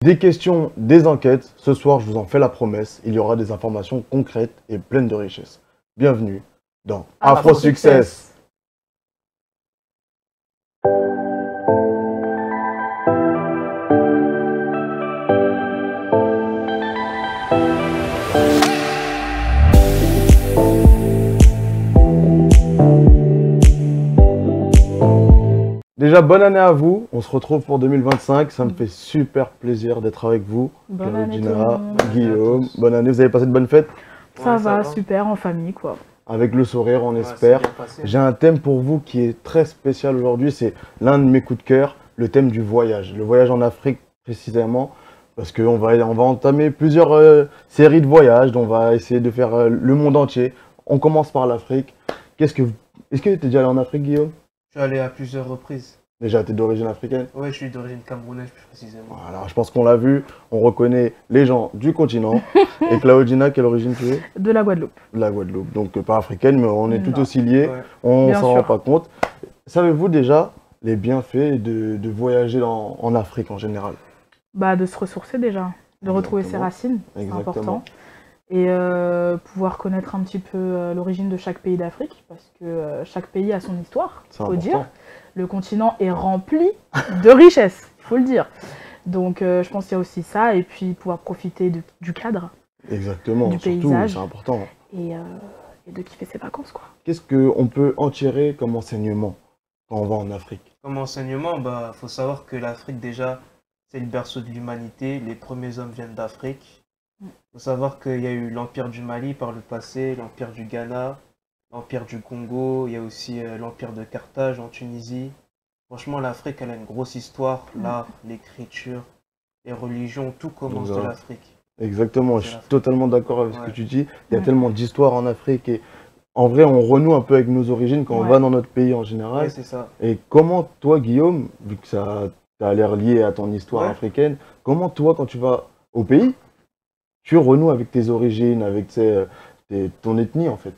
Des questions, des enquêtes. Ce soir, je vous en fais la promesse, il y aura des informations concrètes et pleines de richesse. Bienvenue dans Afro Success. Déjà, bonne année à vous. On se retrouve pour 2025. Ça me fait super plaisir d'être avec vous. Bonne année tout le Claudina, monde. Guillaume, bonne année. Vous avez passé de bonnes fêtes? Ça va, super, en famille, quoi. Avec le sourire, on espère. J'ai un thème pour vous qui est très spécial aujourd'hui. C'est l'un de mes coups de cœur, le thème du voyage. Le voyage en Afrique, précisément. Parce qu'on va entamer plusieurs séries de voyages. On va essayer de faire le monde entier. On commence par l'Afrique. Est-ce que tu es déjà allé en Afrique, Guillaume? Je suis allé à plusieurs reprises. Déjà, tu es d'origine africaine? Ouais, je suis d'origine camerounaise plus précisément. Alors, je pense qu'on l'a vu, on reconnaît les gens du continent. Et Claudina, quelle origine tu es? De la Guadeloupe. De la Guadeloupe. Donc, pas africaine, mais on est tout Non. aussi liés. Ouais. On Bien s'en rend sûr. pas compte. Savez-vous déjà les bienfaits de voyager en Afrique en général? Bah, de se ressourcer déjà, de retrouver ses Exactement. racines, c'est Exactement. important. Et pouvoir connaître un petit peu l'origine de chaque pays d'Afrique, parce que chaque pays a son histoire, C'est faut important. dire. Le continent est rempli de richesses, il faut le dire. Donc je pense qu'il y a aussi ça, et puis pouvoir profiter du cadre Exactement, Du surtout, paysage. c'est important. et de kiffer ses vacances, quoi. Qu'est-ce qu'on peut en tirer comme enseignement quand on va en Afrique? Comme enseignement, bah, faut savoir que l'Afrique, déjà, c'est le berceau de l'humanité. Les premiers hommes viennent d'Afrique. Faut savoir qu'il y a eu l'Empire du Mali par le passé, l'Empire du Ghana, l'Empire du Congo, il y a aussi l'Empire de Carthage en Tunisie. Franchement, l'Afrique, elle a une grosse histoire. L'art, l'écriture, les religions, tout commence de Voilà. l'Afrique. Exactement, je suis l'Afrique. totalement d'accord avec ce que Ouais. tu dis. Il y a Ouais. tellement d'histoires en Afrique et en vrai, on renoue un peu avec nos origines quand on Ouais. va dans notre pays en général. Ouais, c'est ça. Et comment toi, Guillaume, vu que ça a l'air lié à ton histoire Ouais. africaine, comment toi, quand tu vas au pays, tu renoues avec tes origines, avec ton ethnie en fait?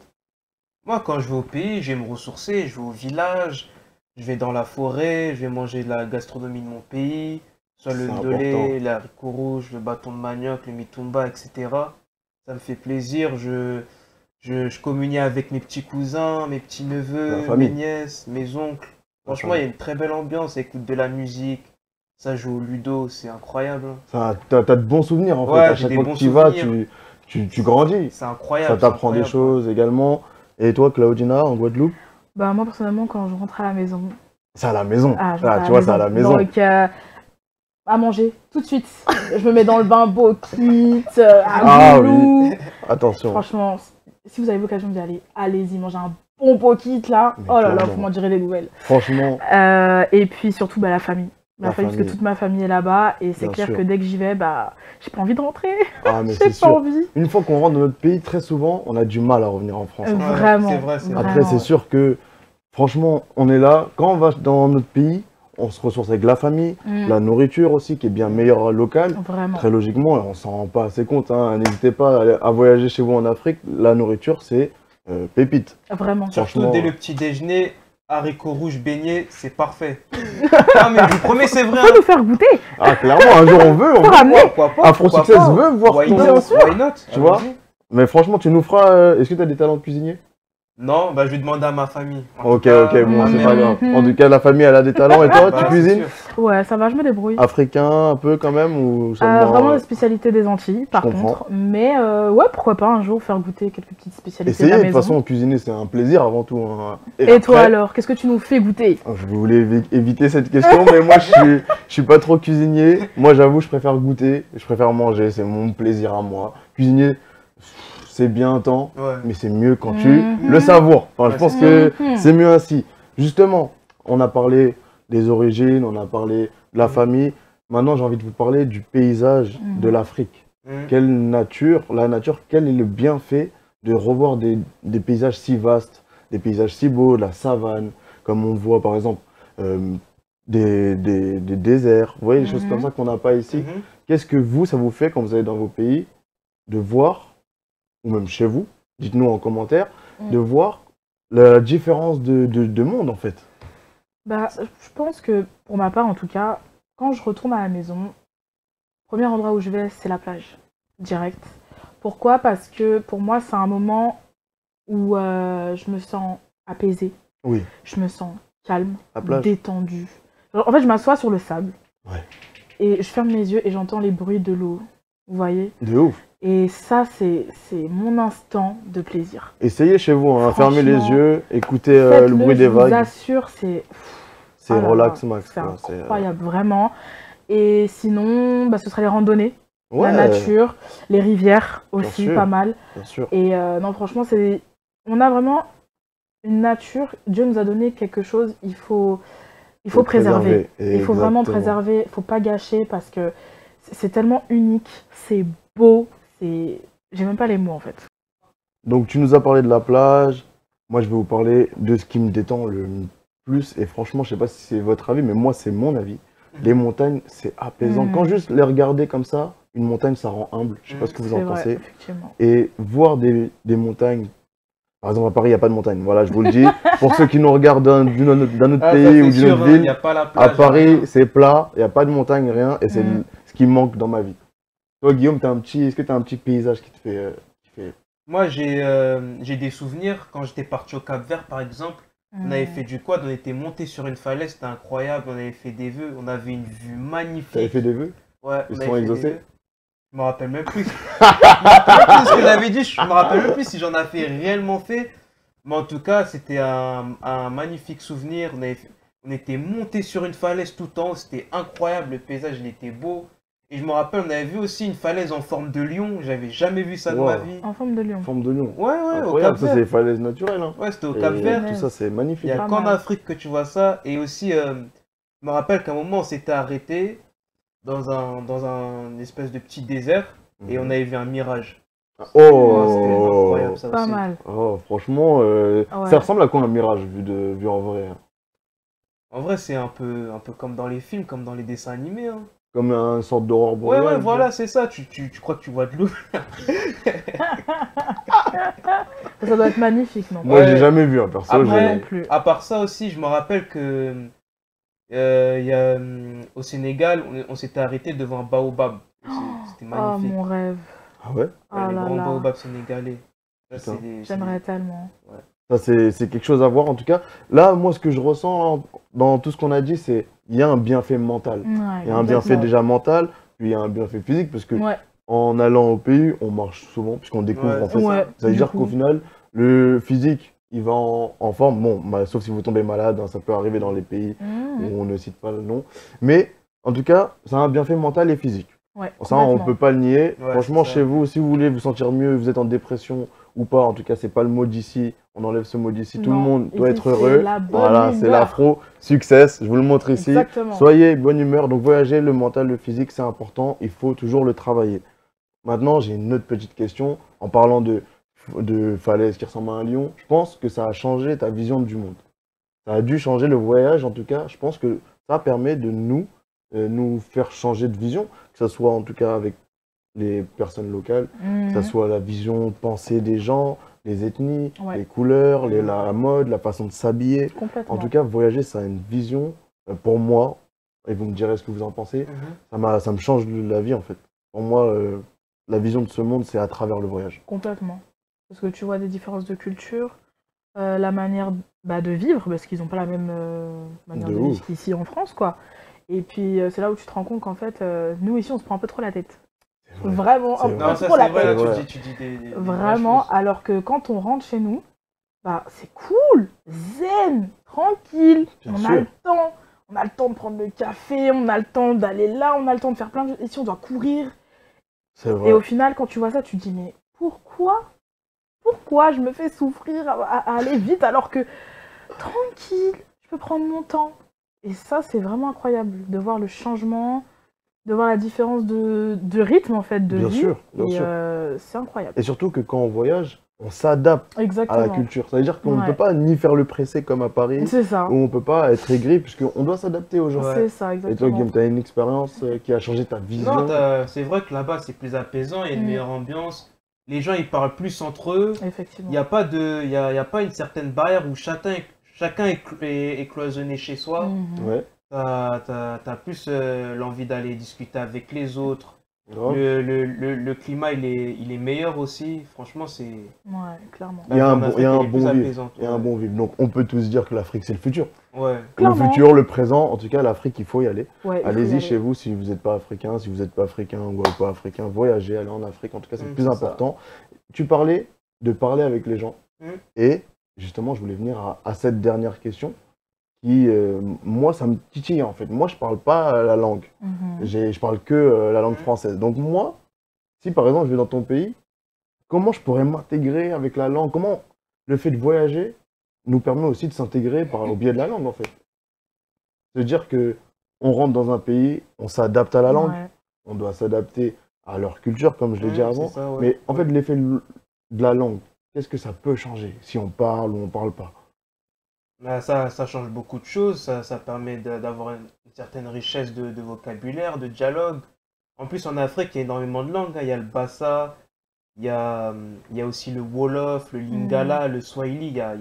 Moi, quand je vais au pays, je vais me ressourcer, je vais au village, je vais dans la forêt, je vais manger de la gastronomie de mon pays, soit le C'est ndolé, important. les haricots rouges, le bâton de manioc, le mitumba, etc. Ça me fait plaisir, je communie avec mes petits cousins, mes petits La neveux, famille. mes nièces, mes oncles. Franchement, famille. il y a une très belle ambiance, ça écoute de la musique, ça joue au ludo, c'est incroyable. T'as de bons souvenirs en fait. Ouais, À j'ai chaque des fois que bons tu y vas, souvenirs. tu grandis. C'est incroyable. Ça t'apprend c'est des incroyable. choses également. Et toi, Claudina, en Guadeloupe? Bah, moi, personnellement, quand je rentre à la maison, C'est à la maison. je rentre à Tu vois, c'est à la maison. Donc, à manger, tout de suite. Je me mets dans le bain Bokit, Ah à oui. Goulou. Attention. Franchement, si vous avez l'occasion d'y aller, allez-y, mangez un bon Bokit, là. Mais Oh là là, clairement. vous m'en direz des nouvelles. Franchement, Et puis surtout, bah, la famille. La La famille, parce que famille. toute ma famille est là-bas. Et c'est Bien clair sûr. que dès que j'y vais, bah, j'ai pas envie de rentrer. ah mais J'ai c'est pas sûr. envie. Une fois qu'on rentre dans notre pays, très souvent, on a du mal à revenir en France. Euh, hein. Ouais, Vraiment. c'est vrai, c'est vrai. Après, vraiment. c'est sûr que, franchement, on est là. Quand on va dans notre pays, on se ressource avec la famille, la nourriture aussi, qui est bien meilleure locale. Vraiment. Très logiquement, et on s'en rend pas assez compte. Hein. N'hésitez pas à voyager chez vous en Afrique. La nourriture, c'est pépite. Vraiment. Surtout Franchement, dès le petit déjeuner, haricots rouges beignets, c'est parfait. Ah mais je vous promets, c'est vrai. Faut hein. nous faire goûter. Ah, clairement, un jour on veut. Faut ramener. Pourquoi pas, Afro pourquoi Success pas. veut voir Why ton- not, Bien sûr. why not, Tu vois. allons-y. Mais franchement, tu nous feras. Est-ce que tu as des talents de cuisinier? Non, bah je vais demander à ma famille. En Ok, tout cas, ok, bon, ma c'est mère. pas grave. Mhm. En tout cas, la famille, elle a des talents. Et toi, Bah, tu c'est cuisines? sûr. Ouais, ça va, je me débrouille. Africain, un peu quand même, ou seulement Vraiment la spécialité des Antilles, par comprends. contre. Mais ouais, pourquoi pas un jour faire goûter quelques petites spécialités essayez, de de la toute maison. façon, cuisiner, c'est un plaisir avant tout. Hein. Et toi après, alors, qu'est-ce que tu nous fais goûter? je voulais éviter cette question, mais moi, je suis pas trop cuisinier. Moi, j'avoue, je préfère goûter, je préfère manger, c'est mon plaisir à moi. Cuisiner, c'est bien un temps, Ouais. mais c'est mieux quand tu Mhm. le savoures. Enfin, je Ouais, pense c'est que Mhm. c'est mieux ainsi. Justement, on a parlé des origines, on a parlé de la famille. Maintenant, j'ai envie de vous parler du paysage Mhm. de l'Afrique. Mm. La nature, quel est le bienfait de revoir des paysages si vastes, des paysages si beaux, de la savane, comme on voit par exemple des déserts, vous voyez, des choses Mhm. comme ça qu'on n'a pas ici. Mhm. Qu'est-ce que vous, ça vous fait quand vous allez dans vos pays, de voir, ou même chez vous, dites-nous en commentaire, de voir la différence de monde en fait. Bah, je pense que, pour ma part en tout cas, quand je retourne à la maison, premier endroit où je vais, c'est la plage, direct. Pourquoi? Parce que pour moi, c'est un moment où je me sens apaisée, Oui, je me sens calme, la plage. détendue. En fait, je m'assois sur le sable Ouais. et je ferme mes yeux et j'entends les bruits de l'eau. Vous voyez? De ouf. Et ça, c'est mon instant de plaisir. Essayez chez vous, hein, fermez les Franchement, yeux, écoutez le Faites-le, bruit des je vous vagues. assure, c'est C'est oh là relax là, max. c'est quoi. incroyable, vraiment. Et sinon, bah, ce serait les randonnées, Ouais, la nature, les rivières aussi, sûr. pas mal. bien sûr. Et non, franchement, on a vraiment une nature. Dieu nous a donné quelque chose, il faut préserver. Il faut vraiment préserver, il ne faut pas gâcher parce que c'est tellement unique, c'est beau, j'ai même pas les mots en fait. Donc tu nous as parlé de la plage, moi je vais vous parler de ce qui me détend le plus, et franchement je sais pas si c'est votre avis, mais moi c'est mon avis. Les montagnes c'est apaisant, quand juste les regarder comme ça, une montagne ça rend humble, je sais pas ce que vous en C'est vrai, pensez. effectivement. Et voir des montagnes, par exemple à Paris il n'y a pas de montagne, voilà je vous le dis, pour ceux qui nous regardent d'un autre pays ou d'une autre Il ville, n'y a pas la à plage. Paris rien. c'est plat, il n'y a pas de montagne, rien, et c'est Mm. ce qui me manque dans ma vie. Toi Guillaume, est-ce que tu as un petit paysage qui te fait... Moi, j'ai des souvenirs quand j'étais parti au Cap-Vert, par exemple. On avait fait du quad, on était monté sur une falaise, c'était incroyable. On avait fait des vœux, on avait une vue T'avais magnifique. fait des vœux? Ouais, Ils on sont avait fait des exaucés? vœux. Je me rappelle même plus. Je me rappelle même plus ce que j'avais dit. Je me rappelle même plus si j'en avais réellement fait. Mais en tout cas, c'était un magnifique souvenir. On était monté sur une falaise tout en haut. C'était incroyable. Le paysage, il était beau. Et je me rappelle, on avait vu aussi une falaise en forme de lion. J'avais jamais vu ça de ma Wow. vie. En forme de lion. Forme de lion. Ouais, ouais, au Incroyable, ça c'est Cap-Vert. les falaises naturelles. Hein. Ouais, c'était au Et Cap-Vert. tout ça c'est Il magnifique. n'y a Pas qu'en mal. Afrique que tu vois ça. Et aussi, je me rappelle qu'à un moment, on s'était arrêté dans un espèce de petit désert. Et on avait vu un mirage. C'était Oh, incroyable ça Pas aussi. mal. oh franchement, Ouais. ça ressemble à quoi un mirage vu en vrai? Hein. En vrai, c'est un peu comme dans les films, comme dans les dessins animés. Hein. Comme une sorte d'aurore Ouais, boréale. ouais, voilà, c'est ça. Tu crois que tu vois de l'eau. Ça doit être magnifique, non? Moi Ouais. j'ai jamais vu un perso. Après, Moi j'ai- non plus. À part ça aussi, je me rappelle que au Sénégal, on s'était arrêté devant un baobab. C'était Oh, magnifique. mon rêve. Ah ouais? Oh Les là grands là. baobabs sénégalais. Ça, Putain. J'aimerais tellement. Ça c'est quelque chose à voir en tout cas. Là, moi ce que je ressens là, dans tout ce qu'on a dit, c'est il y a un bienfait mental. Ouais, Il y a un bienfait complètement. déjà mental, puis il y a un bienfait physique parce que Ouais, en allant au pays, on marche souvent puisqu'on découvre Ouais, en fait. ouais. Ça veut du dire coup. qu'au final, le physique, il va en forme. Bon, bah, sauf si vous tombez malade, hein, ça peut arriver dans les pays Mmh. où on ne cite pas le nom. Mais en tout cas, ça a un bienfait mental et physique. Ouais, Ça, on complètement. peut pas le nier. Ouais, Franchement, c'est ça. chez vous, si vous voulez vous sentir mieux, vous êtes en dépression ou pas, en tout cas, c'est pas le mot d'ici. On enlève ce mot d'ici. Tout le Non, monde doit ici, être c'est heureux. la bonne Voilà, c'est humeur. l'afro. Success, je vous le montre ici. Exactement. Soyez de bonne humeur. Donc, voyager, le mental, le physique, c'est important. Il faut toujours le travailler. Maintenant, j'ai une autre petite question. En parlant de falaise qui ressemble à un lion, je pense que ça a changé ta vision du monde. Ça a dû changer le voyage, en tout cas. Je pense que ça permet de nous faire changer de vision, que ce soit en tout cas avec les personnes locales, que ce Mhm. soit la vision pensée des gens, les ethnies, Ouais. les couleurs, la mode, la façon de s'habiller. Complètement. En tout cas, voyager, ça a une vision, pour moi, et vous me direz ce que vous en pensez, ça me change la vie en fait. Pour moi, la vision de ce monde, c'est à travers le voyage. Complètement. Parce que tu vois des différences de culture, la manière de vivre, parce qu'ils n'ont pas la même manière De de vivre ouf. qu'ici en France, quoi. Et puis c'est là où tu te rends compte qu'en fait, nous ici, on se prend un peu trop la tête. C'est vrai. Vraiment, C'est un vrai. peu Non, ça trop c'est la vrai, tête. là, Ouais. tu dis des Vraiment, vraies choses. alors que quand on rentre chez nous, c'est cool, zen, tranquille, Bien on sûr. a le temps. On a le temps de prendre le café, on a le temps d'aller là, on a le temps de faire plein de choses. Ici, on doit courir. C'est vrai. Et au final, quand tu vois ça, tu te dis, mais pourquoi je me fais souffrir à aller vite alors que, tranquille, je peux prendre mon temps. Et ça, c'est vraiment incroyable de voir le changement, de voir la différence de rythme, en fait, de Bien vie. sûr, bien Et sûr. c'est incroyable. Et surtout que quand on voyage, on s'adapte à Exactement. la culture. Ça veut dire qu'on ne Ouais. peut pas ni faire le pressé comme à Paris, C'est ça. ou on peut pas être aigri, puisqu'on doit s'adapter aux gens. Ouais. C'est ça, Et toi, exactement. Guillaume, tu as une expérience qui a changé ta vision. Non, c'est vrai que là-bas c'est plus apaisant, il y a une Mm. meilleure ambiance. Les gens ils parlent plus entre eux. Effectivement. Il n'y a pas y a pas une certaine barrière où chacun est cloisonné chez soi. Mhm. Ouais. T'as plus l'envie d'aller discuter avec les autres, Le climat, il est meilleur aussi. Franchement, c'est... Ouais, clairement. Il y a un bon vivre. Il y a un bon vivre. Donc, on peut tous dire que l'Afrique, c'est le futur. Ouais. Le futur, le présent, en tout cas, l'Afrique, il faut y aller. Ouais, allez-y chez vous si vous n'êtes pas africain. Si vous n'êtes pas africain ou pas africain, voyagez, allez en Afrique. En tout cas, c'est le plus important. Tu parlais de parler avec les gens. Et justement, je voulais venir à cette dernière question qui, moi, ça me titille en fait. Moi, je parle pas la langue. Je parle que la langue française. Donc moi, si par exemple je vais dans ton pays, comment je pourrais m'intégrer avec la langue? Comment le fait de voyager nous permet aussi de s'intégrer au biais de la langue en fait? C'est-à-dire que on rentre dans un pays, on s'adapte à la langue, on doit s'adapter à leur culture, comme je l'ai dit avant. Ça, mais en fait, l'effet de la langue, qu'est-ce que ça peut changer si on parle ou on parle pas? Ça change beaucoup de choses, ça permet d'avoir une certaine richesse de vocabulaire, de dialogue. En plus, en Afrique, il y a énormément de langues. Il y a le Bassa, il y a aussi le Wolof, le Lingala, le Swahili. Il y a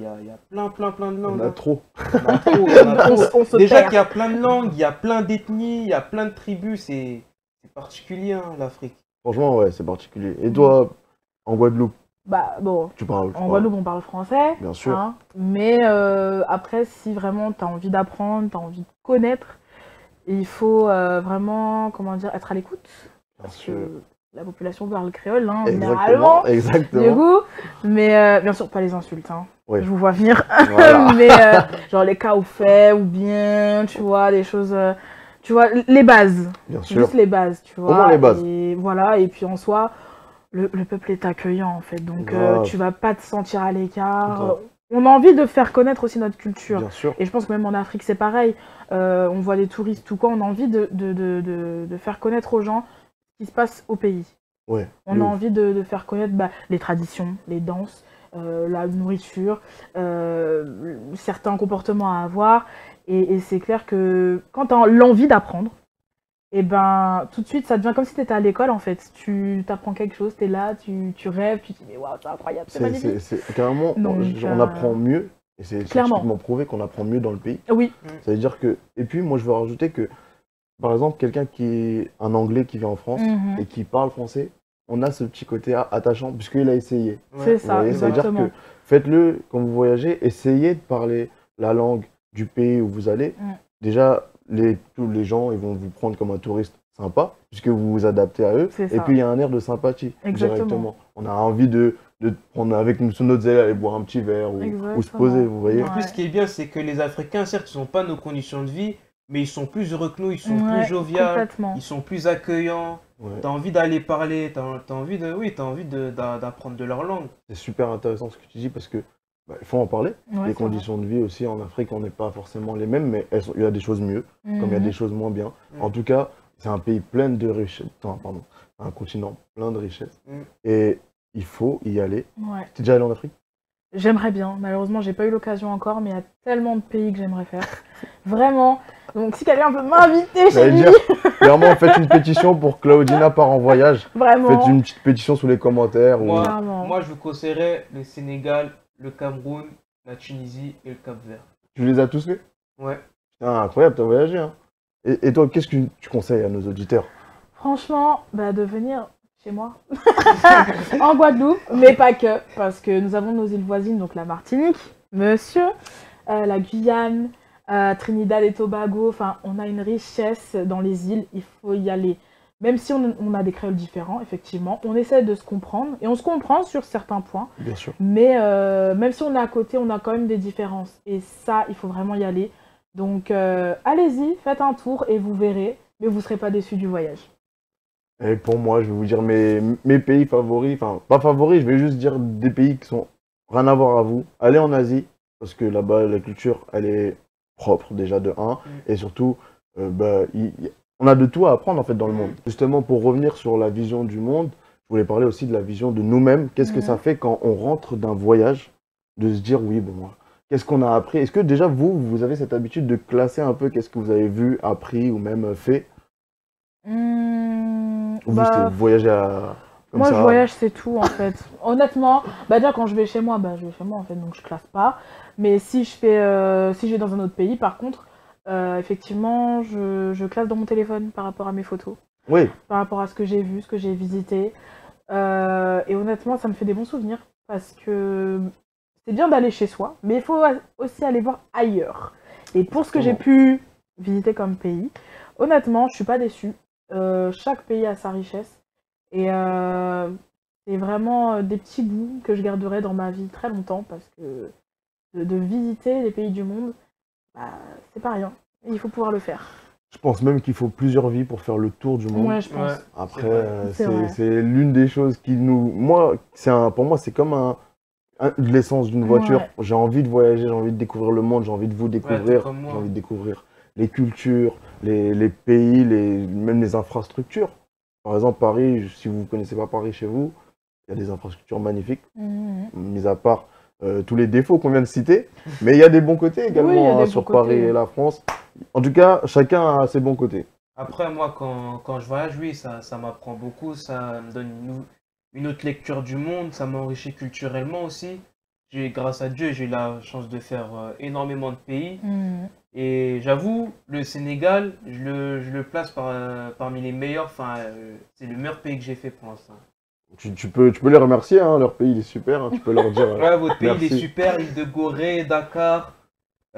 plein de langues. On a trop. On a trop. Déjà qu'il y a plein de langues, il y a plein d'ethnies, il y a plein de tribus. C'est particulier, hein, l'Afrique. Franchement, ouais, c'est particulier. Et toi, en Guadeloupe? Bah bon, en Guadeloupe on parle français, bien sûr. Hein, mais après si vraiment tu as envie d'apprendre, tu as envie de connaître, il faut vraiment, comment dire, être à l'écoute. Parce que la population parle créole, hein, généralement. Exactement. Du coup, mais bien sûr pas les insultes, hein. Oui. Je vous vois venir. Voilà. Mais genre les cas au fait, ou bien, tu vois, des choses... tu vois, les bases. Bien sûr. Juste les bases, tu vois. Au moins les bases. Et voilà, et puis en soi... Le peuple est accueillant en fait, donc tu vas pas te sentir à l'écart. On a envie de faire connaître aussi notre culture. Bien sûr. Et je pense que même en Afrique c'est pareil. On voit des touristes ou quoi, on a envie de faire connaître aux gens ce qui se passe au pays. Ouais, on a envie de faire connaître les traditions, les danses, la nourriture, certains comportements à avoir. Et c'est clair que quand tu as l'envie d'apprendre, et ben tout de suite ça devient comme si tu étais à l'école en fait. Tu apprends quelque chose, tu es là, tu rêves, tu te dis mais waouh, c'est incroyable, c'est magnifique. C'est carrément, donc, on apprend mieux, et c'est scientifiquement prouvé qu'on apprend mieux dans le pays. Oui. Ça veut dire que, et puis moi je veux rajouter que, par exemple, quelqu'un qui est un Anglais qui vit en France et qui parle français, on a ce petit côté attachant puisqu'il a essayé. C'est ça, ça veut dire que faites-le quand vous voyagez, essayez de parler la langue du pays où vous allez. Déjà, tous les gens ils vont vous prendre comme un touriste sympa, puisque vous vous adaptez à eux. Et puis il y a un air de sympathie directement. On a envie de prendre avec nous sur notre zèle, aller boire un petit verre ou se poser, vous voyez. En plus, ce qui est bien, c'est que les Africains, certes, ils n'ont pas nos conditions de vie, mais ils sont plus heureux que nous, ils sont plus joviaux, ils sont plus accueillants. T'as envie d'aller parler, t'as envie d'apprendre de leur langue. C'est super intéressant ce que tu dis parce que il faut en parler. Les conditions de vie aussi en Afrique, on n'est pas forcément les mêmes, mais il y a des choses mieux, comme il y a des choses moins bien. En tout cas, c'est un pays plein de richesses, un continent plein de richesses. Et il faut y aller. T'es déjà allé en Afrique? J'aimerais bien. Malheureusement, j'ai pas eu l'occasion encore, mais il y a tellement de pays que j'aimerais faire. Vraiment. Donc si quelqu'un peut m'inviter chez lui... Clairement, faites une pétition pour Claudina part en voyage. Vraiment. Faites une petite pétition sous les commentaires. Moi, je vous conseillerais le Sénégal, le Cameroun, la Tunisie et le Cap-Vert. Tu les as tous fait? Ouais. Ah, incroyable, t'as voyagé. Hein. Et toi, qu'est-ce que tu conseilles à nos auditeurs? Franchement, de venir chez moi, en Guadeloupe, mais pas que, parce que nous avons nos îles voisines, donc la Martinique, monsieur, la Guyane, Trinidad et Tobago, enfin, on a une richesse dans les îles, il faut y aller. Même si on a des créoles différents, effectivement, on essaie de se comprendre, et on se comprend sur certains points. Bien sûr. Mais même si on est à côté, on a quand même des différences. Et ça, il faut vraiment y aller. Donc, allez-y, faites un tour et vous verrez, mais vous ne serez pas déçus du voyage. Et pour moi, je vais vous dire mes pays favoris, enfin, pas favoris, je vais juste dire des pays qui sont rien à voir à vous. Allez en Asie, parce que là-bas, la culture, elle est propre déjà de 1, et surtout, on a de tout à apprendre en fait dans le monde. Justement, pour revenir sur la vision du monde, je voulais parler aussi de la vision de nous-mêmes. Qu'est-ce que ça fait quand on rentre d'un voyage, de se dire oui, bon, qu'est-ce qu'on a appris? Est-ce que déjà vous avez cette habitude de classer un peu qu'est-ce que vous avez vu, appris ou même fait? Ou vous voyagez à... Moi, je voyage, c'est tout en fait. Honnêtement, déjà quand je vais chez moi, je vais chez moi en fait, donc je classe pas. Mais si je vais dans un autre pays, par contre, effectivement, je classe dans mon téléphone par rapport à mes photos. par rapport à ce que j'ai vu, ce que j'ai visité. Et honnêtement, ça me fait des bons souvenirs parce que c'est bien d'aller chez soi, mais il faut aussi aller voir ailleurs. Et pour ce que j'ai pu visiter comme pays, honnêtement, je suis pas déçue. Chaque pays a sa richesse. Et c'est vraiment des petits bouts que je garderai dans ma vie très longtemps parce que de visiter les pays du monde, bah, c'est pas rien. Il faut pouvoir le faire. Je pense même qu'il faut plusieurs vies pour faire le tour du monde. Ouais, je pense. Après, c'est l'une des choses qui nous... Moi, pour moi, c'est comme l'essence d'une voiture. Ouais. J'ai envie de voyager, j'ai envie de découvrir le monde, j'ai envie de vous découvrir, j'ai envie de découvrir les cultures, les pays, même les infrastructures. Par exemple, Paris, si vous ne connaissez pas Paris chez vous, il y a des infrastructures magnifiques, mis à part tous les défauts qu'on vient de citer. Mais il y a des bons côtés également sur Paris et la France. En tout cas, chacun a ses bons côtés. Après, moi, quand je voyage, oui, ça m'apprend beaucoup, ça me donne une autre lecture du monde, ça m'enrichit culturellement aussi. Grâce à Dieu, j'ai eu la chance de faire énormément de pays. Et j'avoue, le Sénégal, je le place parmi les meilleurs. Enfin, c'est le meilleur pays que j'ai fait pour l'instant. Tu peux les remercier, hein, leur pays il est super, hein, tu peux leur dire. Ouais, votre pays il est super, l'île de Gorée, Dakar.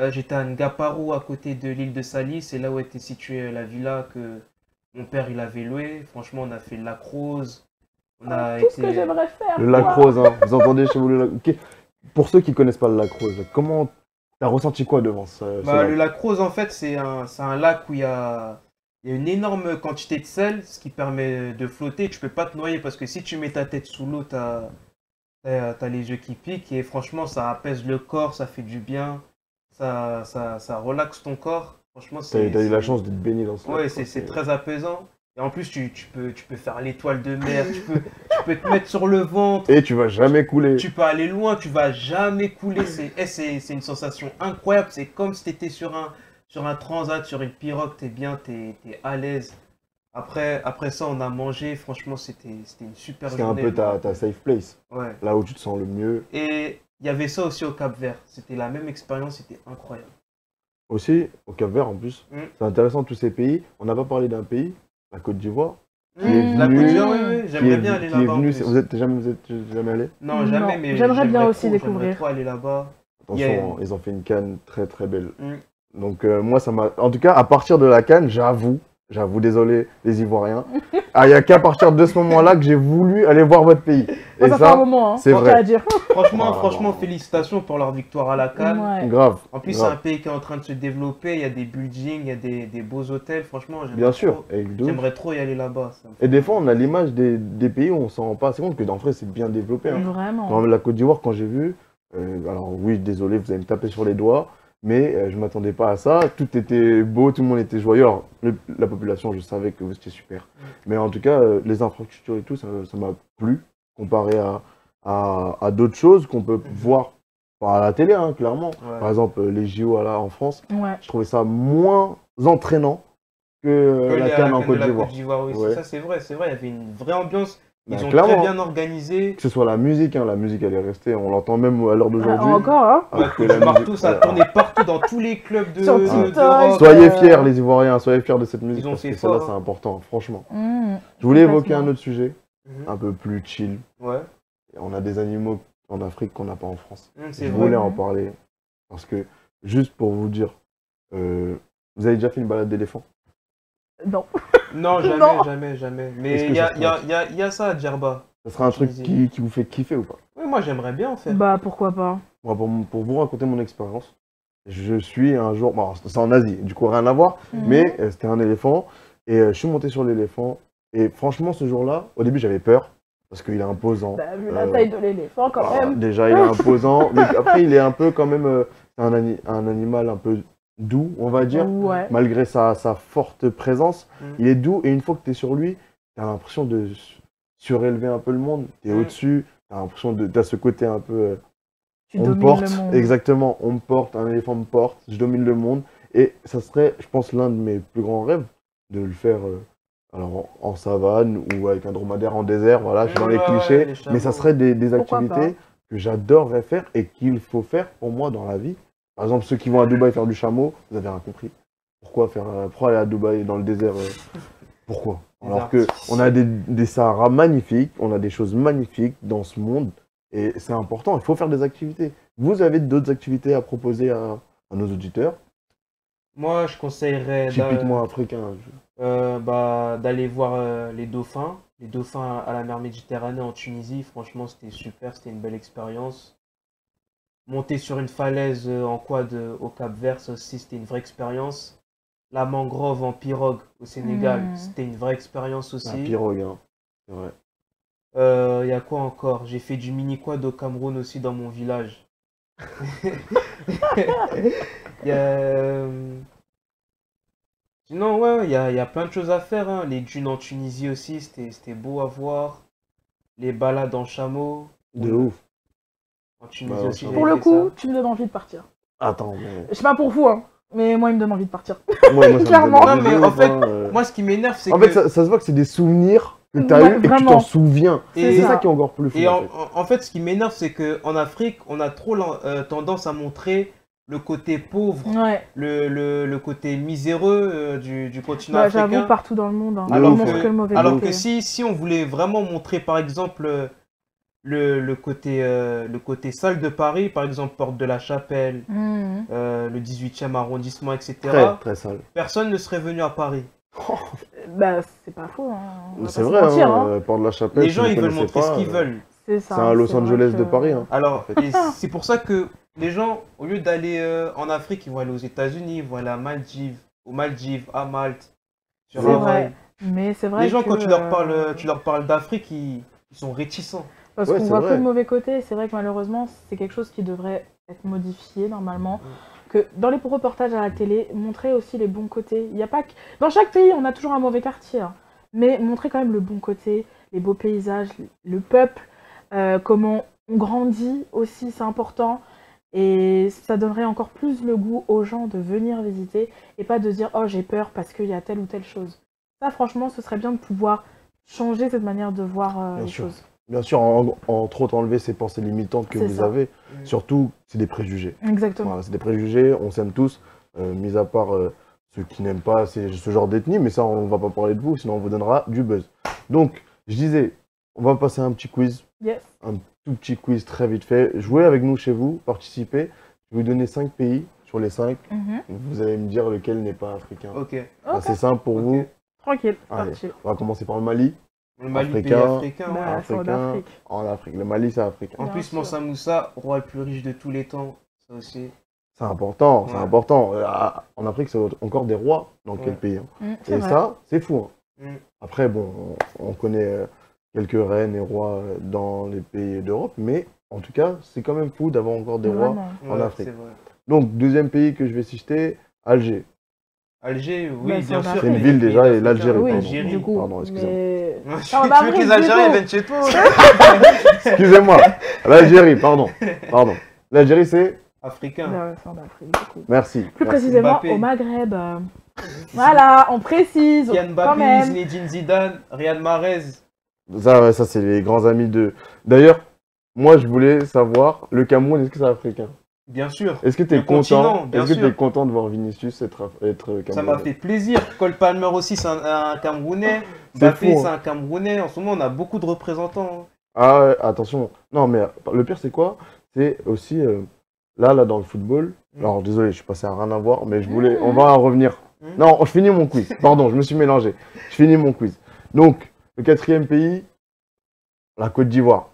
J'étais à Ngaparou, à côté de l'île de Sali, c'est là où était située la villa que mon père il avait louée. Franchement, on a fait le lac Rose. Tout ce que j'aimerais faire. Le lac Rose, hein, vous entendez chez vous le lac. Okay. Pour ceux qui ne connaissent pas le lac Rose, comment t'as ressenti quoi devant ça? Le lac Rose, en fait, c'est un lac où il y a une énorme quantité de sel, ce qui permet de flotter. Tu peux pas te noyer parce que si tu mets ta tête sous l'eau, t'as les yeux qui piquent. Et franchement, ça apaise le corps, ça fait du bien. Ça relaxe ton corps. Franchement, t'as eu la chance d'être baigné dans ce lac. Ouais, c'est très apaisant. Et en plus, tu peux faire l'étoile de mer, tu peux te mettre sur le ventre. Et tu vas jamais couler. Tu peux aller loin, tu vas jamais couler. C'est une sensation incroyable. C'est comme si tu étais sur un transat, sur une pirogue, t'es bien, t'es à l'aise. Après ça, on a mangé. Franchement, c'était une super journée. C'était un peu ta safe place. Ouais. Là où tu te sens le mieux. Et il y avait ça aussi au Cap-Vert. C'était la même expérience, c'était incroyable. Aussi, au Cap-Vert en plus. C'est intéressant tous ces pays. On n'a pas parlé d'un pays, la Côte d'Ivoire. La Côte d'Ivoire, oui. J'aimerais bien aller là-bas. Vous êtes jamais allé? Non, jamais, mais j'aimerais bien aussi découvrir. J'aimerais trop aller là-bas. Attention, ils ont fait une canne très très belle. Donc moi, ça m'a... En tout cas, à partir de la canne, j'avoue, désolé les Ivoiriens, il n'y a qu'à partir de ce moment-là que j'ai voulu aller voir votre pays. Et ça fait un moment, hein, c'est vrai. À dire. Franchement, félicitations pour leur victoire à la CAN. Ouais. Grave. En plus, c'est un pays qui est en train de se développer, il y a des buildings, il y a des beaux hôtels. Franchement, j'aimerais trop y aller là-bas. Et des fois, on a l'image des pays où on s'en rend pas assez compte que dans le vrai, c'est bien développé. Hein. Vraiment. Dans la Côte d'Ivoire, quand j'ai vu, alors oui, désolé, vous allez me taper sur les doigts, mais je ne m'attendais pas à ça. Tout était beau, tout le monde était joyeux. Alors, la population, je savais que vous étiez super. Mais en tout cas, les infrastructures et tout, ça m'a plu, comparé à d'autres choses qu'on peut voir à la télé, hein, clairement. Ouais. Par exemple, les JO en France, je trouvais ça moins entraînant que la CAN en Côte d'Ivoire. Oui, ça c'est vrai, il y avait une vraie ambiance. Ils ont très bien organisé. Que ce soit la musique elle est restée, on l'entend même à l'heure d'aujourd'hui. Encore, hein. Ça tournait partout dans tous les clubs de Soyez fiers les Ivoiriens, soyez fiers de cette musique, parce que celle-là c'est important, franchement. Je voulais évoquer un autre sujet, un peu plus chill. Ouais. On a des animaux en Afrique qu'on n'a pas en France. Je voulais en parler, parce que, juste pour vous dire, vous avez déjà fait une balade d'éléphant? Non. Non, jamais. Mais il y a ça à Djerba. Ça sera un truc qui vous fait kiffer ou pas? Oui, moi j'aimerais bien en faire. Bah pourquoi pas. Moi, pour vous raconter mon expérience, je suis un jour, bon, c'est en Asie, du coup rien à voir, mais c'était un éléphant, et je suis monté sur l'éléphant, et franchement ce jour-là, au début j'avais peur, parce qu'il est imposant. Bah, vu la taille de l'éléphant quand même. Déjà il est imposant, mais après il est un peu quand même un animal un peu doux, on va dire, malgré sa forte présence. Il est doux, et une fois que tu es sur lui, tu as l'impression de surélever un peu le monde. Tu es au-dessus, tu as l'impression de ce côté un peu... on me porte, exactement, on me porte, un éléphant me porte, je domine le monde. Et ça serait, je pense, l'un de mes plus grands rêves, de le faire alors en savane ou avec un dromadaire en désert, voilà, je suis dans les clichés. Mais ça serait des activités que j'adorerais faire et qu'il faut faire pour moi dans la vie. Par exemple, ceux qui vont à Dubaï faire du chameau, vous avez rien compris. Pourquoi aller à Dubaï dans le désert Pourquoi? Alors qu'on a des Saharas magnifiques, on a des choses magnifiques dans ce monde. Et c'est important, il faut faire des activités. Vous avez d'autres activités à proposer à nos auditeurs? Moi, je conseillerais typiquement africain. D'aller voir les dauphins. Les dauphins à la mer Méditerranée en Tunisie, franchement, c'était super, c'était une belle expérience. Monter sur une falaise en quad au Cap-Vert, ça aussi, c'était une vraie expérience. La mangrove en pirogue au Sénégal, c'était une vraie expérience aussi. La pirogue, hein. C'est vrai. Y a quoi encore? J'ai fait du mini-quad au Cameroun aussi dans mon village. Sinon, ouais, il y a plein de choses à faire, hein. Les dunes en Tunisie aussi, c'était beau à voir. Les balades en chameau. De ouf. En Tunisie aussi, pour le coup, tu me donnes envie de partir. Attends, mais... Je sais pas pour vous, hein, mais moi, il me donne envie de partir. Moi, clairement. Non, mais en fait, moi, ce qui m'énerve, c'est que... En fait, ça se voit que c'est des souvenirs que tu as eu et que tu t'en souviens. C'est ça qui est encore plus fou. Et en fait, ce qui m'énerve, c'est qu'en Afrique, on a trop tendance à montrer le côté pauvre, le côté miséreux du continent africain. J'avoue, partout dans le monde, hein. Alors que si on voulait vraiment montrer, par exemple, le côté salle de Paris, par exemple, Porte de la Chapelle, le 18e arrondissement, etc., très sale. Personne ne serait venu à Paris. Bah, c'est pas faux. Hein. C'est vrai, Porte de la Chapelle. Les gens, ils veulent montrer ce qu'ils veulent. C'est un Los Angeles de Paris. Hein. Alors, c'est pour ça que les gens, au lieu d'aller en Afrique, ils vont aller aux États-Unis, ils vont aller aux Maldives, à Malte, sur Hawaï. Mais c'est vrai. Les gens, quand tu leur parles d'Afrique, ils sont réticents. Parce qu'on voit que le mauvais côté. C'est vrai que malheureusement, c'est quelque chose qui devrait être modifié normalement. Que dans les reportages à la télé, montrer aussi les bons côtés. Il y a pas que... Dans chaque pays, on a toujours un mauvais quartier. Hein. Mais montrer quand même le bon côté, les beaux paysages, le peuple, comment on grandit aussi, c'est important. Et ça donnerait encore plus le goût aux gens de venir visiter et pas de se dire « Oh, j'ai peur parce qu'il y a telle ou telle chose ». Ça, franchement, ce serait bien de pouvoir changer cette manière de voir les choses. Bien sûr, en trop enlever ces pensées limitantes que vous avez. Surtout, c'est des préjugés. Exactement. Voilà, c'est des préjugés, on s'aime tous, mis à part ceux qui n'aiment pas ce genre d'ethnie, mais ça, on va pas parler de vous, sinon on vous donnera du buzz. Donc, je disais, on va passer un petit quiz. Yes. Un tout petit quiz très vite fait. Jouez avec nous chez vous, participez. Je vais vous donner 5 pays sur les 5. Vous allez me dire lequel n'est pas africain. Ok. C'est simple pour vous. Tranquille. Allez, on va commencer par le Mali. Le Mali, africain. En Afrique. Le Mali, c'est africain. En plus, Mansa Moussa, roi le plus riche de tous les temps, ça aussi. C'est important, c'est important. En Afrique, c'est encore des rois dans quel pays. Et vrai. Ça, c'est fou. Après, bon, on connaît quelques reines et rois dans les pays d'Europe, mais en tout cas, c'est quand même fou d'avoir encore des rois en Afrique. Donc, deuxième pays que je vais citer, Alger. Alger, oui, bien sûr. C'est une ville déjà, et l'Algérie. Oui, du coup. Pardon, excusez-moi. Tu veux que les Algériens viennent chez toi? Excusez-moi. L'Algérie, pardon. L'Algérie, c'est africain. C'est en Afrique, du coup. Merci. Plus précisément, au Maghreb. Voilà, on précise. Kylian Mbappé, Zinedine Zidane, Riyad Mahrez. Ça c'est les grands amis de... D'ailleurs, moi, je voulais savoir, le Cameroun, est-ce que c'est africain? Bien sûr. Est-ce que tu es content? Est-ce que tu es content de voir Vinicius être Camerounais? Ça m'a fait plaisir. Cole Palmer aussi, c'est un Camerounais. Mbappé, c'est un Camerounais. En ce moment, on a beaucoup de représentants. Ah ouais, attention. Non, mais le pire, c'est quoi? C'est aussi, là, dans le football. Alors, désolé, je suis passé à rien à voir, mais je voulais... On va en revenir. Non, je finis mon quiz. Pardon, je me suis mélangé. Je finis mon quiz. Donc, le 4e pays, la Côte d'Ivoire.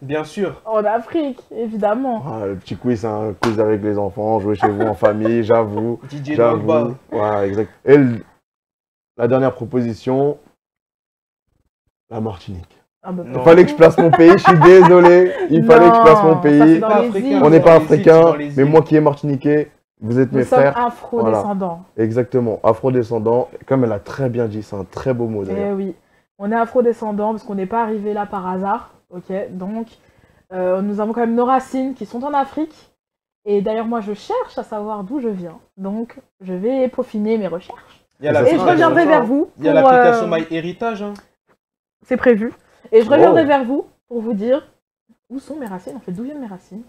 Bien sûr. En Afrique, évidemment. Le petit quiz, c'est un quiz avec les enfants, jouer chez vous en famille, j'avoue. DJ Drogba. Ouais, exact. Et la dernière proposition, la Martinique. Il fallait que je place mon pays, je suis désolé. Il fallait que je place mon pays. On n'est pas africain, mais moi qui est martiniquais, vous êtes mes frères. Nous sommes afro-descendants. Voilà. Exactement, afro-descendants. Comme elle a très bien dit, c'est un très beau mot d'ailleurs. Eh oui, on est afro-descendants parce qu'on n'est pas arrivé là par hasard. Ok, donc nous avons quand même nos racines qui sont en Afrique. Et d'ailleurs, moi, je cherche à savoir d'où je viens. Donc, je vais peaufiner mes recherches. Et je reviendrai vers vous. Il y a l'application MyHeritage. C'est prévu. Et je reviendrai vers vous pour vous dire où sont mes racines, en fait, d'où viennent mes racines.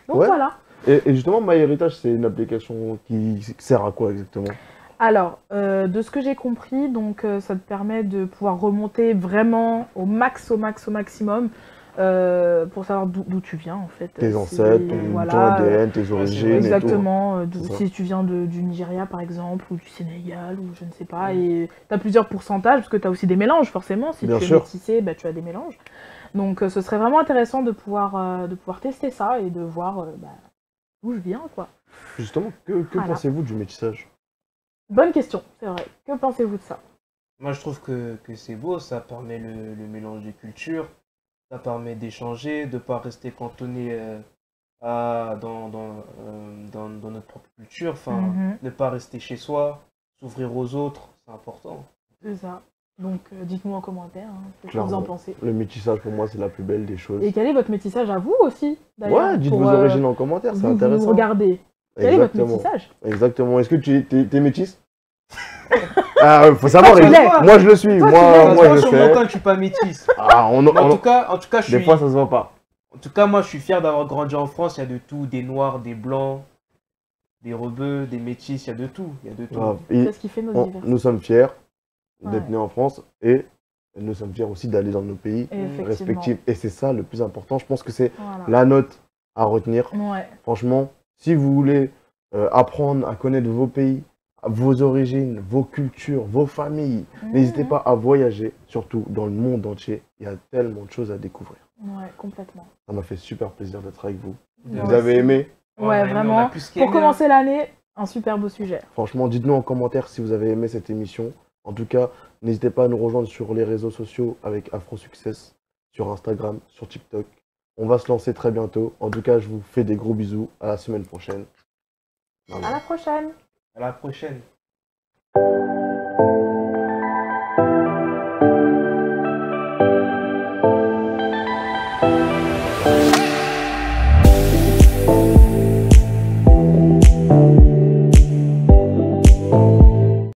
Donc voilà. Et justement, MyHeritage, c'est une application qui sert à quoi exactement? Alors, de ce que j'ai compris, donc ça te permet de pouvoir remonter vraiment au maximum pour savoir d'où tu viens en fait. Tes ancêtres, ton ADN, tes origines. Exactement. Et tout. Si tu viens du Nigeria par exemple, ou du Sénégal, ou je ne sais pas. Et tu as plusieurs pourcentages, parce que tu as aussi des mélanges forcément. Si Bien tu es sûr. métissé, bah, tu as des mélanges. Donc ce serait vraiment intéressant de pouvoir tester ça et de voir d'où je viens, quoi. Justement, que pensez-vous du métissage? Bonne question, c'est vrai. Que pensez-vous de ça? Moi, je trouve que c'est beau, ça permet le mélange des cultures, ça permet d'échanger, de ne pas rester cantonné dans notre propre culture, enfin, ne pas rester chez soi, s'ouvrir aux autres, c'est important. C'est ça. Donc, dites-nous en commentaire ce que vous en pensez. Le métissage, pour moi, c'est la plus belle des choses. Et quel est votre métissage à vous aussi, d'ailleurs? Ouais, dites vos origines en commentaire, c'est intéressant. Vous regardez. Quel est votre métissage? Exactement. Est-ce que t'es métisse? Faut savoir, moi je le suis. Toi, moi je sur sais. mon compte, je suis pas métisse. En tout cas, je suis... Des fois, ça se voit pas. En tout cas, moi, je suis fier d'avoir grandi en France. Il y a de tout, des noirs, des blancs, des rebeux, des métis, il y a de tout. C'est ce qui fait nos diversités. Nous sommes fiers d'être nés en France et nous sommes fiers aussi d'aller dans nos pays respectifs. Et c'est ça le plus important. Je pense que c'est la note à retenir. Ouais. Franchement, si vous voulez apprendre à connaître vos pays, vos origines, vos cultures, vos familles, n'hésitez pas à voyager, surtout dans le monde entier. Il y a tellement de choses à découvrir. Ouais, complètement. Ça m'a fait super plaisir d'être avec vous. Vous avez aimé? Ouais, vraiment. Pour commencer l'année, un super beau sujet. Franchement, dites-nous en commentaire si vous avez aimé cette émission. En tout cas, n'hésitez pas à nous rejoindre sur les réseaux sociaux avec Afro Success, sur Instagram, sur TikTok. On va se lancer très bientôt. En tout cas, je vous fais des gros bisous. À la semaine prochaine. À la prochaine. À la prochaine.